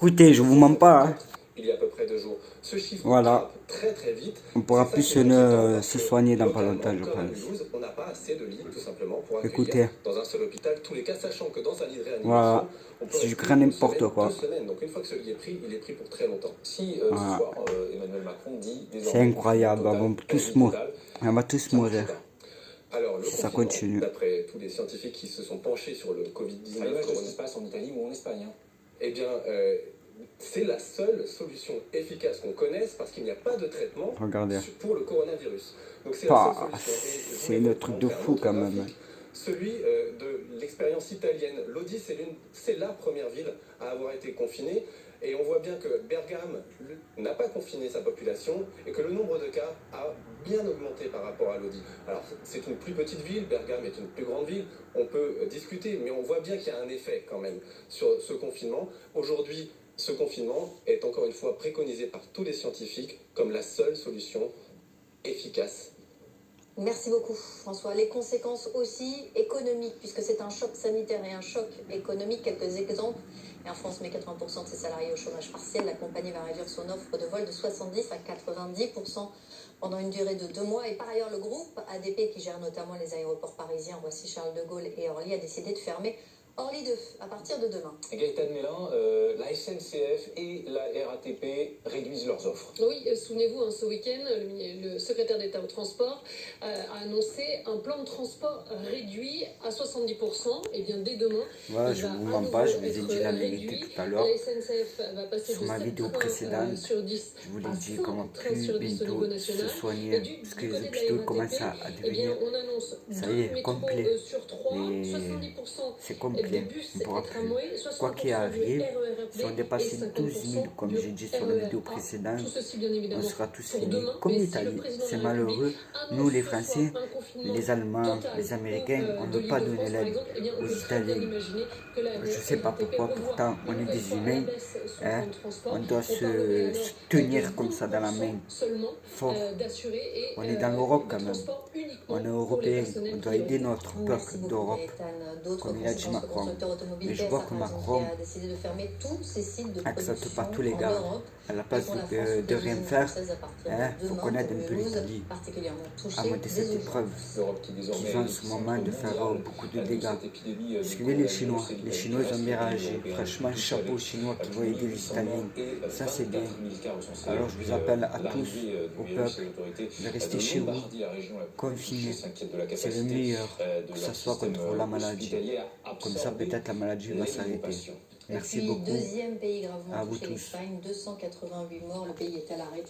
Écoutez, je vous mens pas, hein. Il y a à peu près 2 jours. Ce chiffre Voilà. grimpe très vite. On pourra C'est ça plus qui est inquiétant se parce que soigner dans pas localement, longtemps, je comme à pense. Mulhouse, on n'a pas assez de lits tout simplement pour accueillir Écoutez, dans un seul hôpital tous les cas, sachant que dans un lit de réanimation, voilà. on peut Si je rester crains une n'importe semaine, quoi. 2 semaines. Donc une fois que ce lit est pris, il est pris pour très longtemps. Si ce Voilà. soir, Emmanuel Macron dit C'est désormais incroyable. confinement On va total, tous mourir. total, On va tous ça marche mourir. pas. Alors, le Si ça confinement, continue. d'après tous les scientifiques qui se sont penchés sur le Covid-19, à l'image de ce qui se passe en Italie ou en Espagne. Hein. eh bien, c'est la seule solution efficace qu'on connaisse parce qu'il n'y a pas de traitement Regardez. pour le coronavirus. Donc c'est la seule solution. Et je C'est voulais le truc de faire un fou autre quand même. graphique, celui de l'expérience italienne. Lodi, c'est la première ville à avoir été confinée. Et on voit bien que Bergame n'a pas confiné sa population et que le nombre de cas a bien augmenté par rapport à Lodi. Alors, c'est une plus petite ville, Bergame est une plus grande ville, on peut discuter, mais on voit bien qu'il y a un effet quand même sur ce confinement. Aujourd'hui, ce confinement est encore une fois préconisé par tous les scientifiques comme la seule solution efficace. Merci beaucoup François. Les conséquences aussi économiques, puisque c'est un choc sanitaire et un choc économique. Quelques exemples. Air France met 80% de ses salariés au chômage partiel. La compagnie va réduire son offre de vol de 70 à 90% pendant une durée de 2 mois. Et par ailleurs, le groupe ADP, qui gère notamment les aéroports parisiens, Roissy Charles de Gaulle et Orly, a décidé de fermer Orly 2 à partir de demain. Gaëtan Mélin, la SNCF et la RATP réduisent leurs offres. Oui, souvenez-vous, ce week-end, le secrétaire d'État au transport a annoncé un plan de transport réduit à 70%. Et bien dès demain, Voilà, il je va vous à mens nouveau pas, je vous ai être dit la vérité réduit. tout à l'heure. La SNCF va passer Sur de ma 7 vidéo trains précédente, sur 10 je vous l'ai à dit 5 comment trains plus sur 10 au niveau bientôt se national. soigner, parce que les côté de la hôpitaux RATP, commencent à eh bien, devenir, on annonce ça 2 y est, métros complet. sur 3, 70% C'est des complet, bus on et pourra plus. tramways, Quoi 60% qu'il du arrive, RERB si on dépasse et 12 000, 50% comme du j'ai dit sur la vidéo RER A. précédente, Tout ceci, bien on évidemment, sera tous pour finis. demain. Comme Mais si l'Italie, le président c'est de la République malheureux. annonce Nous, les ce soir Français, un confinement les Allemands, total, les Américains, on ne de veut pas l'Île-de-France, donner par l'aide exemple, eh bien, on aux peut très bien Italiens. imaginer que la Je sais pas RATP pourquoi, revoit pourtant, on une est nouvelle des fois à la humains. baisse son Hein? plan de transport. On doit parlerait alors se tenir comme ça dans la 20% main, seulement fort. d'assurer et On est dans l'Europe de quand même. transport uniquement On est pour les européens, personnels on doit prioritaires. aider notre Merci peuple beaucoup d'Europe, Gaëtan. D'autres comme il a dit conséquences, le Macron. constructeur automobile Mais je vois PSA, que par exemple, Macron qui a décidé de fermer tous ses sites de accepte production pas tous les en gars. Europe. À la Et place pour la France, toutes de les rien usines faire, françaises à partir de faut demain, connaître un comme peu Mulhouse, l'Italie, particulièrement touchée, à monter cette des épreuve. L'Europe qui désormais Qui ont en ce moment de faire beaucoup de dégâts. Suivez les Chinois ils ont bien réagi. Franchement, chapeau aux Chinois qui vont aider les Italiens. Ça, c'est bien. Alors, je vous appelle à tous, au peuple, de rester chez vous, confinés. C'est le meilleur, que ce soit contre la maladie. Comme ça, peut-être la maladie va s'arrêter. Et Merci puis, beaucoup. deuxième pays gravement À vous touché, tous. l'Espagne, 288 morts, le pays est à l'arrêt.